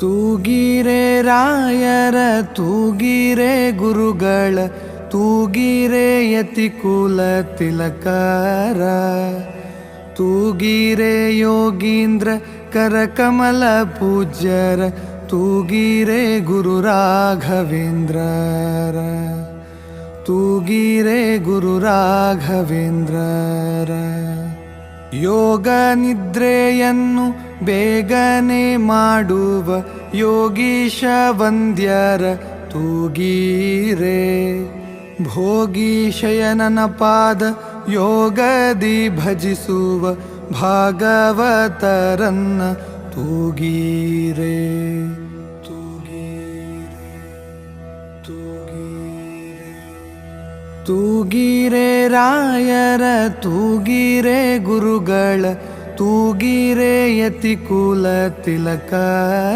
ತೂಗಿರೆ ರಾಯರ ತೂಗಿರೆ ಗುರುಗಳ ತೂಗಿರೆ ಯತಿಕುಲ ತಿಲಕರ ತೂಗಿರೆ ಯೋಗೀಂದ್ರ ಕರಕಮಲ ಪೂಜ್ಯರ ತೂಗಿರೆ ಗುರು ರಾಘವೇಂದ್ರರ ತೂಗಿರೆ ಗುರು ರಾಘವೇಂದ್ರರ ಯೋಗ ನಿದ್ರೆಯನ್ನು ಬೇಗನೆ ಮಾಡುವ ಯೋಗೀಶ ವಂದ್ಯರ ತೂಗಿರೆ ಭೋಗಿ ಶಯನನ ಪಾದ ಯೋಗದಿ ಭಜಿಸುವ ಭಾಗವತರನ್ನ ತೂಗಿರೆ ತೂಗಿರೆ ರಾಯರ ತೂಗಿರೆ ಗುರುಗಳ ತೂಗಿರೆ ಯತಿಕುಲ ತಿಲಕ